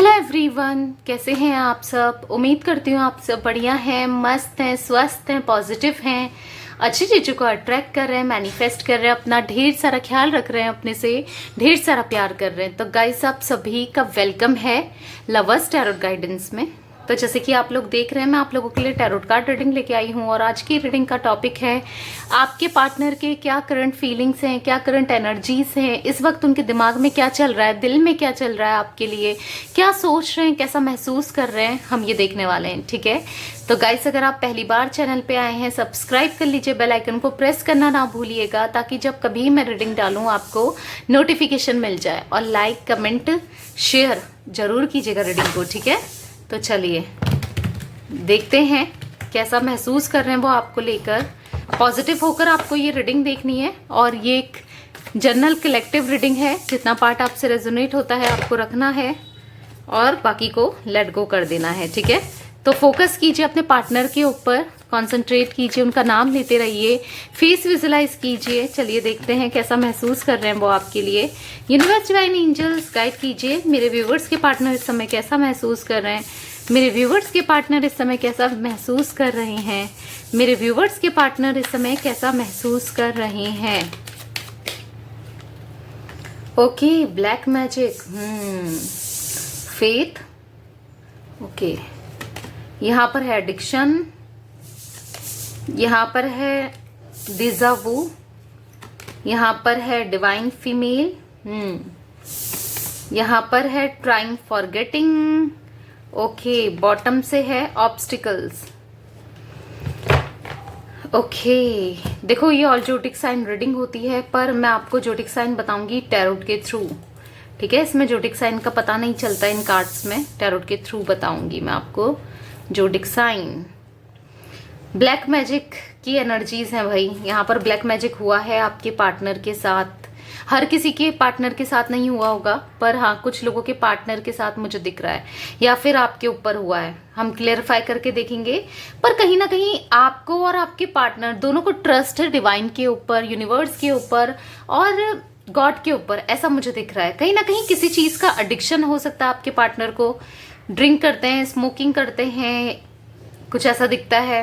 Hello everyone, कैसे हैं आप सब। उम्मीद करती हूँ आप सब बढ़िया हैं, मस्त हैं, स्वस्थ हैं, पॉजिटिव हैं, अच्छी चीज़ों को अट्रैक्ट कर रहे हैं, मैनिफेस्ट कर रहे हैं, अपना ढेर सारा ख्याल रख रहे हैं, अपने से ढेर सारा प्यार कर रहे हैं। तो गाइस, आप सभी का वेलकम है लवर्स टैरोट गाइडेंस में। तो जैसे कि आप लोग देख रहे हैं, मैं आप लोगों के लिए टैरोट कार्ड रीडिंग लेके आई हूँ और आज की रीडिंग का टॉपिक है आपके पार्टनर के क्या करंट फीलिंग्स हैं, क्या करंट एनर्जीज हैं, इस वक्त उनके दिमाग में क्या चल रहा है, दिल में क्या चल रहा है, आपके लिए क्या सोच रहे हैं, कैसा महसूस कर रहे हैं, हम ये देखने वाले हैं। ठीक है, तो गाइस, अगर आप पहली बार चैनल पे आए हैं, सब्सक्राइब कर लीजिए, बेल आइकन को प्रेस करना ना भूलिएगा ताकि जब कभी मैं रीडिंग डालूँ आपको नोटिफिकेशन मिल जाए। और लाइक, कमेंट, शेयर जरूर कीजिएगा रीडिंग को। ठीक है, तो चलिए देखते हैं कैसा महसूस कर रहे हैं वो आपको लेकर। पॉजिटिव होकर आपको ये रीडिंग देखनी है और ये एक जनरल कलेक्टिव रीडिंग है। जितना पार्ट आपसे रेजोनेट होता है आपको रखना है और बाकी को लेट गो कर देना है। ठीक है, तो फोकस कीजिए अपने पार्टनर के ऊपर, कंसंट्रेट कीजिए, उनका नाम लेते रहिए, फेस विजुलाइज कीजिए। चलिए देखते हैं कैसा महसूस कर रहे हैं वो आपके लिए। यूनिवर्स, डिवाइन एंजल्स गाइड कीजिए मेरे व्यूवर्स के पार्टनर इस समय कैसा महसूस कर रहे हैं, मेरे व्यूवर्स के पार्टनर इस समय कैसा महसूस कर रहे हैं, मेरे व्यूवर्स के पार्टनर इस समय कैसा महसूस कर रहे हैं। Okay, black magic, faith, okay, यहाँ पर है एडिक्शन, यहाँ पर है डिजावू, यहाँ पर है डिवाइन फीमेल, यहाँ पर है ट्राइंग फॉरगेटिंग। ओके, बॉटम से है ऑब्स्टिकल्स। ओके, देखो ये ऑल जोडिक साइन रीडिंग होती है पर मैं आपको जोडिक साइन बताऊंगी टैरोट के थ्रू। ठीक है, इसमें जोडिक साइन का पता नहीं चलता इन कार्ड्स में, टैरोट के थ्रू बताऊंगी मैं आपको जोडिक साइन। ब्लैक मैजिक की एनर्जीज हैं भाई, यहाँ पर ब्लैक मैजिक हुआ है आपके पार्टनर के साथ। हर किसी के पार्टनर के साथ नहीं हुआ होगा पर हाँ, कुछ लोगों के पार्टनर के साथ मुझे दिख रहा है या फिर आपके ऊपर हुआ है। हम क्लेरिफाई करके देखेंगे पर कहीं ना कहीं आपको और आपके पार्टनर दोनों को ट्रस्ट है डिवाइन के ऊपर, यूनिवर्स के ऊपर और गॉड के ऊपर, ऐसा मुझे दिख रहा है। कहीं ना कहीं किसी चीज का एडिक्शन हो सकता है आपके पार्टनर को, ड्रिंक करते हैं, स्मोकिंग करते हैं, कुछ ऐसा दिखता है।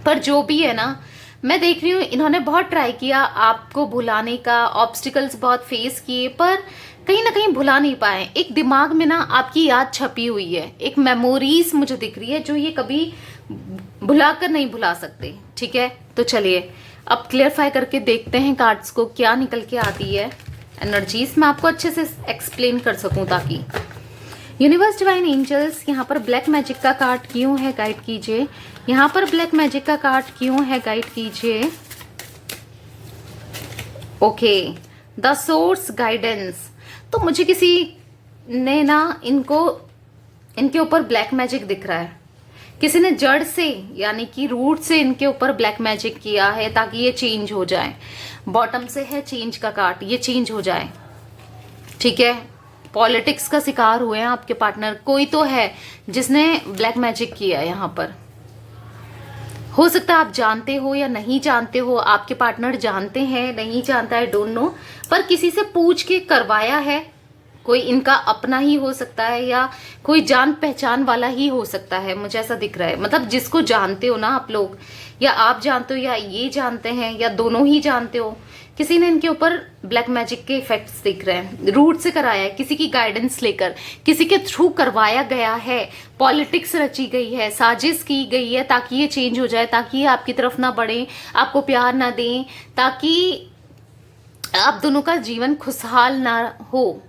पर जो भी है ना, मैं देख रही हूँ इन्होंने बहुत ट्राई किया आपको भुलाने का, ऑब्स्टिकल्स बहुत फेस किए पर कहीं ना कहीं भुला नहीं पाए। एक दिमाग में ना आपकी याद छपी हुई है, एक मेमोरीज मुझे दिख रही है जो ये कभी भुलाकर नहीं भुला सकते। ठीक है, तो चलिए अब क्लियरफाई करके देखते हैं कार्ड्स को क्या निकल के आती है एनर्जीज, मैं आपको अच्छे से एक्सप्लेन कर सकूं ताकि। यूनिवर्स, डिवाइन एंजल्स, यहाँ पर ब्लैक मैजिक का कार्ड क्यों है गाइड कीजिए। यहाँ पर ब्लैक मैजिक का कार्ड क्यों है गाइड कीजिए। Okay, the source guidance. तो मुझे किसी ने ना इनके ऊपर ब्लैक मैजिक दिख रहा है, किसी ने जड़ से यानी कि रूट से इनके ऊपर ब्लैक मैजिक किया है ताकि ये चेंज हो जाए। बॉटम से है चेंज का कार्ड, ये चेंज हो जाए। ठीक है, पॉलिटिक्स का शिकार हुए हैं आपके पार्टनर, कोई तो है जिसने ब्लैक मैजिक किया है। यहाँ पर हो सकता है आप जानते हो या नहीं जानते हो, आपके पार्टनर जानते हैं नहीं जानता है, डोंट नो, पर किसी से पूछ के करवाया है। कोई इनका अपना ही हो सकता है या कोई जान पहचान वाला ही हो सकता है, मुझे ऐसा दिख रहा है। मतलब जिसको जानते हो ना आप लोग, या आप जानते हो या ये जानते हैं या दोनों ही जानते हो, किसी ने इनके ऊपर ब्लैक मैजिक के इफेक्ट्स दिख रहे हैं। रूट से कराया है, किसी की गाइडेंस लेकर, किसी के थ्रू करवाया गया है, पॉलिटिक्स रची गई है, साजिश की गई है ताकि ये चेंज हो जाए, ताकि ये आपकी तरफ ना बढ़े, आपको प्यार ना दें, ताकि आप दोनों का जीवन खुशहाल ना हो,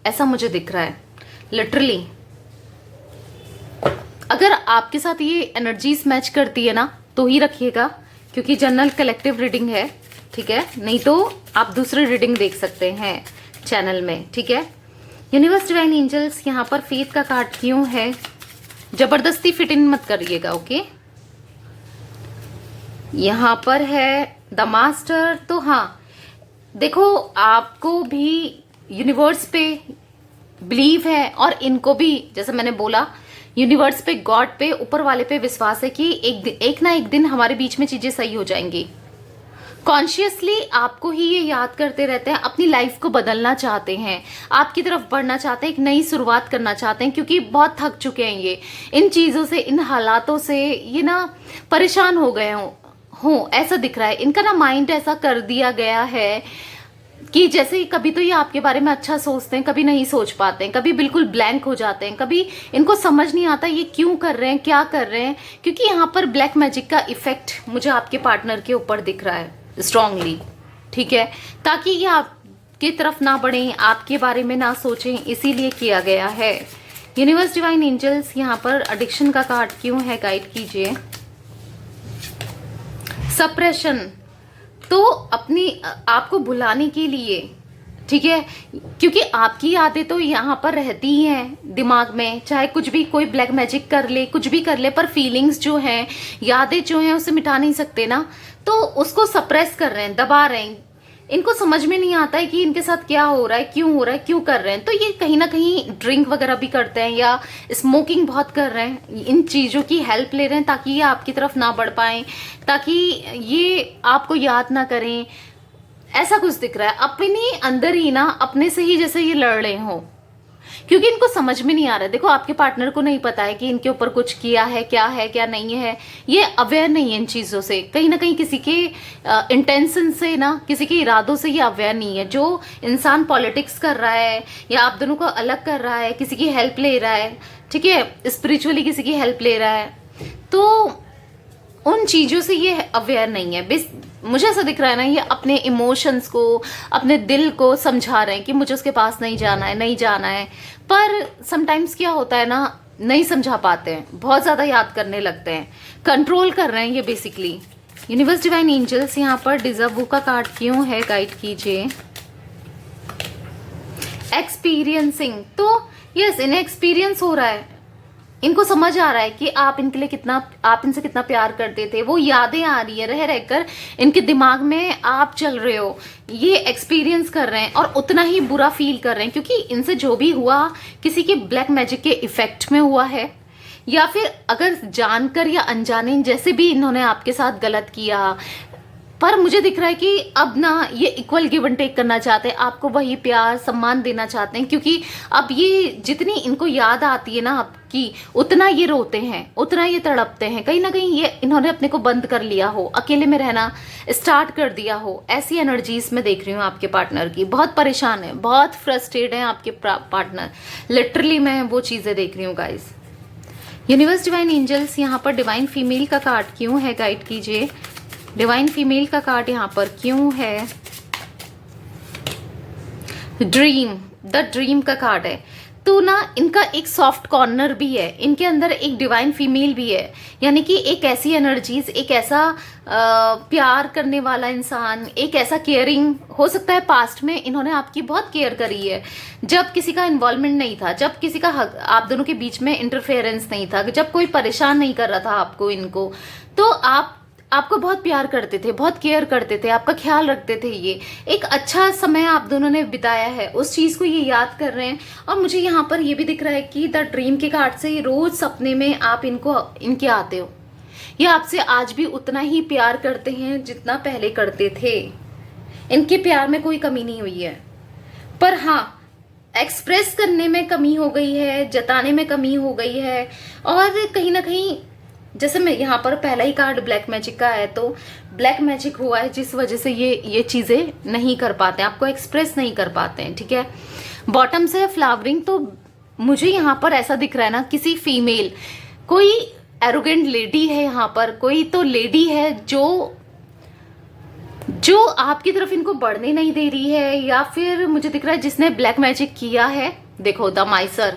ऐसा मुझे दिख रहा है लिटरली। अगर आपके साथ ये एनर्जीज मैच करती है ना तो ही रखिएगा, क्योंकि जनरल कलेक्टिव रीडिंग है। ठीक है, नहीं तो आप दूसरी रीडिंग देख सकते हैं चैनल में। ठीक है, यूनिवर्स, डिवाइन एंजल्स, यहाँ पर फेथ का कार्ड क्यों है। जबरदस्ती फिट इन मत करिएगा। ओके, यहाँ पर है द मास्टर। तो हाँ, देखो आपको भी यूनिवर्स पे बिलीव है और इनको भी, जैसे मैंने बोला, यूनिवर्स पे, गॉड पे, ऊपर वाले पे विश्वास है कि एक ना एक दिन हमारे बीच में चीजें सही हो जाएंगी। कॉन्शियसली आपको ही ये याद करते रहते हैं, अपनी लाइफ को बदलना चाहते हैं, आपकी तरफ बढ़ना चाहते हैं, एक नई शुरुआत करना चाहते हैं, क्योंकि बहुत थक चुके हैं ये इन चीज़ों से, इन हालातों से, ये ना परेशान हो गए हो ऐसा दिख रहा है। इनका ना माइंड ऐसा कर दिया गया है कि जैसे कभी तो ये आपके बारे में अच्छा सोचते हैं, कभी नहीं सोच पाते हैं, कभी बिल्कुल ब्लैंक हो जाते हैं, कभी इनको समझ नहीं आता ये क्यों कर रहे हैं, क्या कर रहे हैं, क्योंकि यहाँ पर ब्लैक मैजिक का इफेक्ट मुझे आपके पार्टनर के ऊपर दिख रहा है स्ट्रांगली, ठीक है, ताकि ये आपकी तरफ ना बढ़ें, आपके बारे में ना सोचें, इसीलिए किया गया है। यूनिवर्स डिवाइन एंजल्स यहाँ पर एडिक्शन का कार्ड क्यों है, गाइड कीजिए। सप्रेशन, तो अपनी आपको भुलाने के लिए, ठीक है, क्योंकि आपकी यादें तो यहाँ पर रहती ही हैं दिमाग में, चाहे कुछ भी कोई ब्लैक मैजिक कर ले, कुछ भी कर ले, पर फीलिंग्स जो हैं, यादें जो हैं, उसे मिटा नहीं सकते ना, तो उसको सप्रेस कर रहे हैं, दबा रहे हैं। इनको समझ में नहीं आता है कि इनके साथ क्या हो रहा है, क्यों हो रहा है, क्यों कर रहे हैं। तो ये कहीं ना कहीं ड्रिंक वगैरह भी करते हैं या स्मोकिंग बहुत कर रहे हैं, इन चीज़ों की हेल्प ले रहे हैं ताकि ये आपकी तरफ ना बढ़ पाएं, ताकि ये आपको याद ना करें, ऐसा कुछ दिख रहा है। अपने अंदर ही ना अपने से ही जैसे ये लड़ रहे हो, क्योंकि इनको समझ में नहीं आ रहा है। देखो आपके पार्टनर को नहीं पता है कि इनके ऊपर कुछ किया है, क्या नहीं है, ये अवेयर नहीं है इन चीज़ों से, कहीं ना कहीं किसी के इंटेंशन से ना, किसी के इरादों से ये अवेयर नहीं है। जो इंसान पॉलिटिक्स कर रहा है या आप दोनों को अलग कर रहा है, किसी की हेल्प ले रहा है, ठीक है, स्पिरिचुअली किसी की हेल्प ले रहा है, तो उन चीज़ों से ये अवेयर नहीं है। मुझे ऐसा दिख रहा है ना, ये अपने इमोशंस को, अपने दिल को समझा रहे हैं कि मुझे उसके पास नहीं जाना है, नहीं जाना है, पर समटाइम्स क्या होता है ना, नहीं समझा पाते हैं, बहुत ज़्यादा याद करने लगते हैं, कंट्रोल कर रहे हैं ये बेसिकली। यूनिवर्स डिवाइन एंजल्स यहाँ पर डिजर्व का कार्ड क्यों है, गाइड कीजिए। एक्सपीरियंसिंग, तो यस, इन्हें एक्सपीरियंस हो रहा है, इनको समझ आ रहा है कि आप इनके लिए कितना, आप इनसे कितना प्यार करते थे, वो यादें आ रही है, रह रहकर इनके दिमाग में आप चल रहे हो, ये एक्सपीरियंस कर रहे हैं और उतना ही बुरा फील कर रहे हैं, क्योंकि इनसे जो भी हुआ किसी के ब्लैक मैजिक के इफेक्ट में हुआ है, या फिर अगर जानकर या अनजाने जैसे भी इन्होंने आपके साथ गलत किया, पर मुझे दिख रहा है कि अब ना ये इक्वल गिव एंड टेक करना चाहते हैं, आपको वही प्यार सम्मान देना चाहते हैं, क्योंकि अब ये जितनी इनको याद आती है ना आपकी, उतना ये रोते हैं, उतना ये तड़पते हैं, कहीं ना कहीं ये इन्होंने अपने को बंद कर लिया हो, अकेले में रहना स्टार्ट कर दिया हो। ऐसी एनर्जीज में देख रही हूँ आपके पार्टनर की, बहुत परेशान है, बहुत फ्रस्ट्रेट है आपके पार्टनर, लिटरली मैं वो चीज़ें देख रही हूँ गाइज। यूनिवर्स डिवाइन एंजल्स यहाँ पर डिवाइन फीमेल का कार्ड क्यों है, गाइड कीजिए। डिवाइन फीमेल का कार्ड यहाँ पर क्यों है। ड्रीम, द ड्रीम का कार्ड है, तो ना इनका एक सॉफ्ट कॉर्नर भी है, इनके अंदर एक डिवाइन फीमेल भी है, यानी कि एक ऐसी एनर्जीज, एक ऐसा प्यार करने वाला इंसान, एक ऐसा केयरिंग, हो सकता है पास्ट में इन्होंने आपकी बहुत केयर करी है, जब किसी का इन्वॉल्वमेंट नहीं था, जब किसी का आप दोनों के बीच में इंटरफेरेंस नहीं था, जब कोई परेशान नहीं कर रहा था आपको, इनको, तो आपको बहुत प्यार करते थे, बहुत केयर करते थे, आपका ख्याल रखते थे। ये एक अच्छा समय आप दोनों ने बिताया है, उस चीज़ को ये याद कर रहे हैं। और मुझे यहाँ पर ये भी दिख रहा है कि द ड्रीम के कार्ड से रोज सपने में आप इनके आते हो, ये आपसे आज भी उतना ही प्यार करते हैं जितना पहले करते थे, इनके प्यार में कोई कमी नहीं हुई है, पर हाँ एक्सप्रेस करने में कमी हो गई है, जताने में कमी हो गई है, और कहीं ना कहीं जैसे मैं यहाँ पर पहला ही कार्ड ब्लैक मैजिक का है, तो ब्लैक मैजिक हुआ है जिस वजह से ये चीज़ें नहीं कर पाते हैं, आपको एक्सप्रेस नहीं कर पाते हैं, ठीक है। बॉटम से फ्लावरिंग, तो मुझे यहाँ पर ऐसा दिख रहा है ना, किसी फीमेल, कोई एरोगेंट लेडी है यहाँ पर, कोई तो लेडी है जो आपकी तरफ इनको बढ़ने नहीं दे रही है, या फिर मुझे दिख रहा है जिसने ब्लैक मैजिक किया है, देखो द माइसर,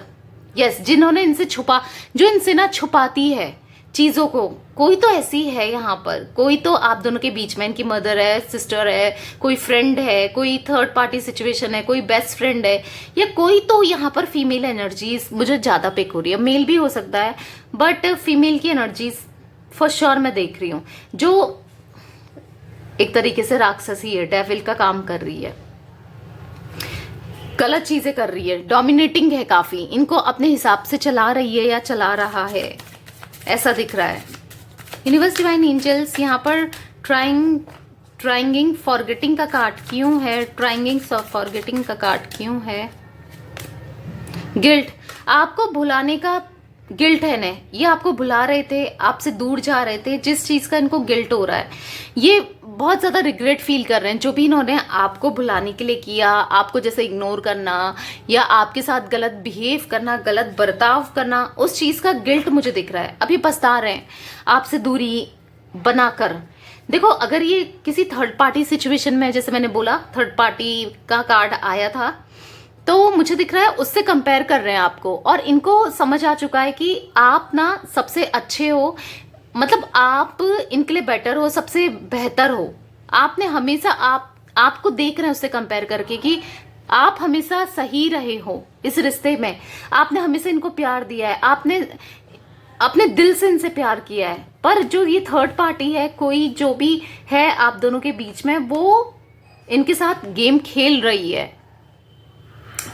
यस, जिन्होंने इनसे जो इनसे ना छुपाती है चीज़ों को, कोई तो ऐसी है यहाँ पर, कोई तो आप दोनों के बीच में, इनकी मदर है, सिस्टर है, कोई फ्रेंड है, कोई थर्ड पार्टी सिचुएशन है, कोई बेस्ट फ्रेंड है, या कोई तो यहाँ पर फीमेल एनर्जीज मुझे ज़्यादा पिक हो रही है, मेल भी हो सकता है, बट फीमेल की एनर्जीज फॉर श्योर मैं देख रही हूँ, जो एक तरीके से राक्षसी है, डेविल का काम कर रही है, गलत चीज़ें कर रही है, डोमिनेटिंग है काफ़ी, इनको अपने हिसाब से चला रही है या चला रहा है, ऐसा दिख रहा है। यूनिवर्स डिवाइन एंजल्स यहाँ पर ट्राइंग ट्राइंगिंग फॉरगेटिंग का कार्ड क्यों है? ट्राइंगिंग फॉरगेटिंग का कार्ड क्यों है? गिल्ट, आपको भुलाने का गिल्ट है ना, ये आपको भुला रहे थे, आपसे दूर जा रहे थे, जिस चीज का इनको गिल्ट हो रहा है, ये बहुत ज्यादा रिग्रेट फील कर रहे हैं। जो भी इन्होंने आपको भुलाने के लिए किया, आपको जैसे इग्नोर करना या आपके साथ गलत बिहेव करना, गलत बर्ताव करना, उस चीज का गिल्ट मुझे दिख रहा है। अभी पछता रहे हैं आपसे दूरी बनाकर। देखो, अगर ये किसी थर्ड पार्टी सिचुएशन में, जैसे मैंने बोला थर्ड पार्टी का कार्ड आया था, तो मुझे दिख रहा है उससे कंपेयर कर रहे हैं आपको, और इनको समझ आ चुका है कि आप ना सबसे अच्छे हो, मतलब आप इनके लिए बेटर हो, सबसे बेहतर हो। आपने हमेशा आपको देख रहे हैं उससे कंपेयर करके कि आप हमेशा सही रहे हो इस रिश्ते में, आपने हमेशा इनको प्यार दिया है, आपने अपने दिल से इनसे प्यार किया है। पर जो ये थर्ड पार्टी है, कोई जो भी है आप दोनों के बीच में, वो इनके साथ गेम खेल रही है,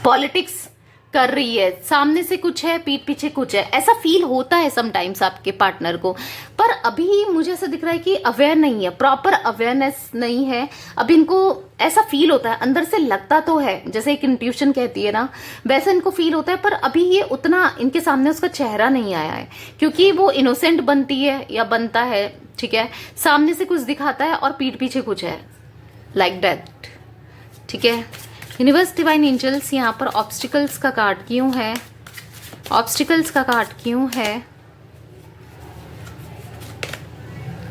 पॉलिटिक्स कर रही है, सामने से कुछ है, पीठ पीछे कुछ है, ऐसा फील होता है समटाइम्स आपके पार्टनर को। पर अभी मुझे ऐसा दिख रहा है कि अवेयर नहीं है, प्रॉपर अवेयरनेस नहीं है। अभी इनको ऐसा फील होता है, अंदर से लगता तो है, जैसे एक इंट्यूशन कहती है ना, वैसे इनको फील होता है। पर अभी ये उतना इनके सामने उसका चेहरा नहीं आया है, क्योंकि वो इनोसेंट बनती है या बनता है, ठीक है, सामने से कुछ दिखाता है और पीठ पीछे कुछ है, लाइक दैट, ठीक है। यूनिवर्स, डिवाइन एंजल्स, यहाँ पर ऑब्स्टिकल्स का कार्ड क्यों है? ऑब्स्टिकल्स का कार्ड क्यों है?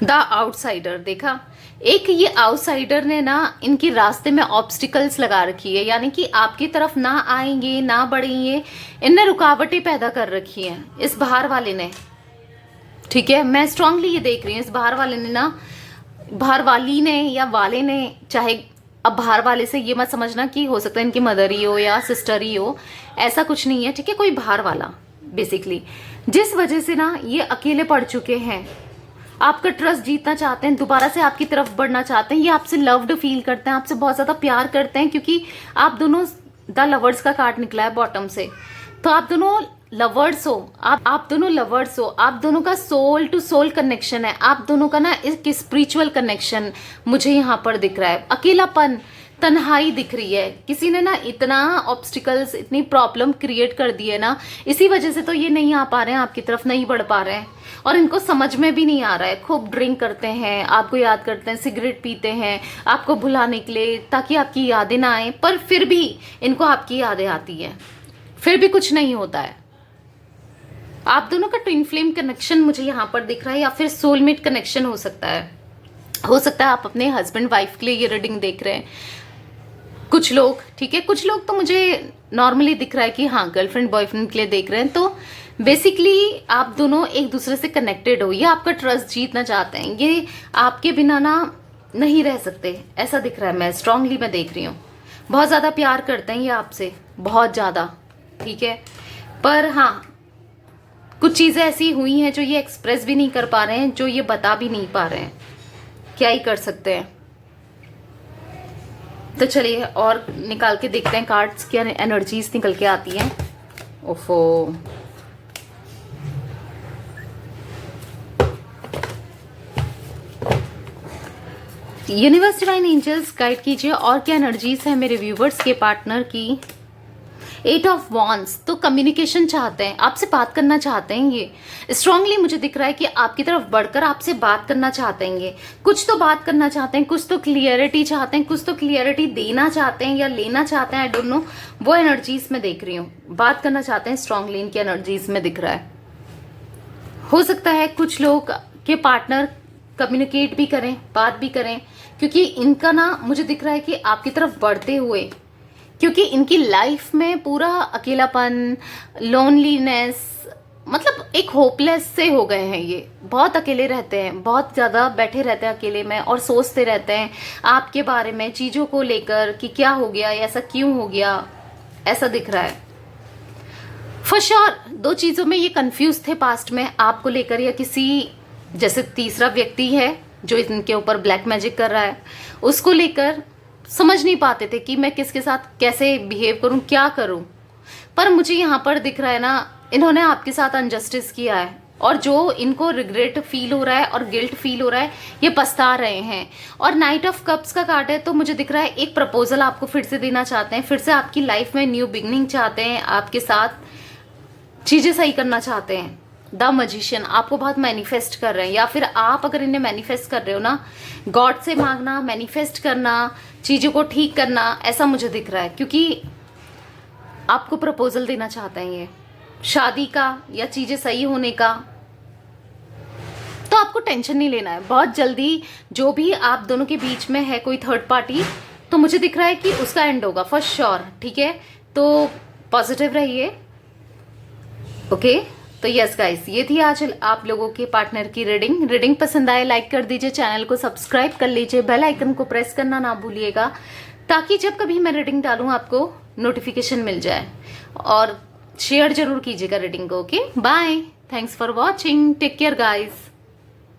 The outsider. देखा, एक ये आउटसाइडर ने ना इनके रास्ते में ऑब्स्टिकल्स लगा रखी है, यानी कि आपकी तरफ ना आएंगे, ना बढ़ेंगे, इनने रुकावटें पैदा कर रखी हैं इस बाहर वाले ने, ठीक है। मैं स्ट्रांगली ये देख रही हूँ, इस बाहर वाले ने ना, बाहर वाली ने या वाले ने, चाहे अब बाहर वाले से ये मत समझना कि हो सकता है इनकी मदर ही हो या सिस्टर ही हो, ऐसा कुछ नहीं है, ठीक है। कोई बाहर वाला बेसिकली, जिस वजह से ना ये अकेले पड़ चुके हैं, आपका ट्रस्ट जीतना चाहते हैं, दोबारा से आपकी तरफ बढ़ना चाहते हैं, ये आपसे लव्ड फील करते हैं, आपसे बहुत ज्यादा प्यार करते हैं, क्योंकि आप दोनों, द लवर्स का कार्ड निकला है बॉटम से, तो आप दोनों लवर्स हो, आप दोनों लवर्स हो, आप दोनों का सोल टू सोल कनेक्शन है, आप दोनों का ना एक स्पिरिचुअल कनेक्शन मुझे यहाँ पर दिख रहा है। अकेलापन, तन्हाई दिख रही है, किसी ने ना इतना ऑब्स्टिकल्स, इतनी प्रॉब्लम क्रिएट कर दी है ना, इसी वजह से तो ये नहीं आ पा रहे हैं आपकी तरफ, नहीं बढ़ पा रहे हैं, और इनको समझ में भी नहीं आ रहा है। खूब ड्रिंक करते हैं, आपको याद करते हैं, सिगरेट पीते हैं आपको भुलाने के लिए, ताकि आपकी यादें ना आए, पर फिर भी इनको आपकी यादें आती है, फिर भी कुछ नहीं होता है। आप दोनों का ट्विन फ्लेम कनेक्शन मुझे यहाँ पर दिख रहा है, या फिर सोलमेट कनेक्शन हो सकता है। हो सकता है आप अपने हस्बैंड वाइफ के लिए ये रीडिंग देख रहे हैं, कुछ लोग, ठीक है। कुछ लोग तो मुझे नॉर्मली दिख रहा है कि हाँ, गर्लफ्रेंड बॉयफ्रेंड के लिए देख रहे हैं। तो बेसिकली आप दोनों एक दूसरे से कनेक्टेड हो, ये आपका ट्रस्ट जीतना चाहते हैं, ये आपके बिना ना नहीं रह सकते, ऐसा दिख रहा है। मैं स्ट्रांगली मैं देख रही हूँ, बहुत ज़्यादा प्यार करते हैं ये आपसे, बहुत ज़्यादा, ठीक है। पर हाँ, कुछ चीज़ें ऐसी हुई हैं जो ये एक्सप्रेस भी नहीं कर पा रहे हैं, जो ये बता भी नहीं पा रहे हैं, क्या ही कर सकते हैं। तो चलिए और निकाल के देखते हैं कार्ड्स, क्या एनर्जीज निकल के आती हैं। ओफो, यूनिवर्स, डिवाइन एंजल्स, गाइड कीजिए और क्या एनर्जीज है मेरे व्यूवर्स के पार्टनर की। 8 ऑफ वॉन्ड्स, तो कम्युनिकेशन चाहते हैं, आपसे बात करना चाहते हैं, ये स्ट्रांगली मुझे दिख रहा है कि आपकी तरफ बढ़कर आपसे बात करना चाहते हैं। ये कुछ तो बात करना चाहते हैं, कुछ तो क्लियरिटी चाहते हैं, कुछ तो क्लियरिटी देना चाहते हैं या लेना चाहते हैं, आई डोंट नो, वो एनर्जीज में देख रही हूँ। बात करना चाहते हैं स्ट्रांगली, इनकी एनर्जीज में दिख रहा है। हो सकता है कुछ लोग के पार्टनर कम्युनिकेट भी करें, बात भी करें, क्योंकि इनका ना मुझे दिख रहा है कि आपकी तरफ बढ़ते हुए, क्योंकि इनकी लाइफ में पूरा अकेलापन, लोनलीनेस, मतलब एक होपलेस से हो गए हैं। ये बहुत अकेले रहते हैं, बहुत ज़्यादा बैठे रहते हैं अकेले में और सोचते रहते हैं आपके बारे में, चीज़ों को लेकर कि क्या हो गया, ऐसा क्यों हो गया, ऐसा दिख रहा है। फॉर श्योर दो चीज़ों में ये कंफ्यूज थे पास्ट में, आपको लेकर या किसी, जैसे तीसरा व्यक्ति है जो इनके ऊपर ब्लैक मैजिक कर रहा है, उसको लेकर समझ नहीं पाते थे कि मैं किसके साथ कैसे बिहेव करूं, क्या करूं। पर मुझे यहाँ पर दिख रहा है ना, इन्होंने आपके साथ अनजस्टिस किया है, और जो इनको रिग्रेट फील हो रहा है और गिल्ट फील हो रहा है, ये पछता रहे हैं। और नाइट ऑफ कप्स का कार्ड है, तो मुझे दिख रहा है एक प्रपोजल आपको फिर से देना चाहते हैं, फिर से आपकी लाइफ में न्यू बिगनिंग चाहते हैं, आपके साथ चीजें सही करना चाहते हैं। द मैजिशियन आपको बहुत मैनिफेस्ट कर रहे हैं, या फिर आप अगर इन्हें मैनिफेस्ट कर रहे हो ना, गॉड से मांगना, मैनिफेस्ट करना, चीजों को ठीक करना, ऐसा मुझे दिख रहा है, क्योंकि आपको प्रपोजल देना चाहते हैं ये, शादी का या चीजें सही होने का। तो आपको टेंशन नहीं लेना है, बहुत जल्दी जो भी आप दोनों के बीच में है कोई थर्ड पार्टी, तो मुझे दिख रहा है कि उसका एंड होगा फॉर श्योर। ठीक है, तो पॉजिटिव रहिए। ओके, तो यस गाइस, ये थी आज आप लोगों के पार्टनर की रीडिंग पसंद आए लाइक कर दीजिए, चैनल को सब्सक्राइब कर लीजिए, बेल आइकन को प्रेस करना ना भूलिएगा, ताकि जब कभी मैं रीडिंग डालूं आपको नोटिफिकेशन मिल जाए। और शेयर जरूर कीजिएगा रीडिंग को। Okay, bye, thanks for watching, take care guys.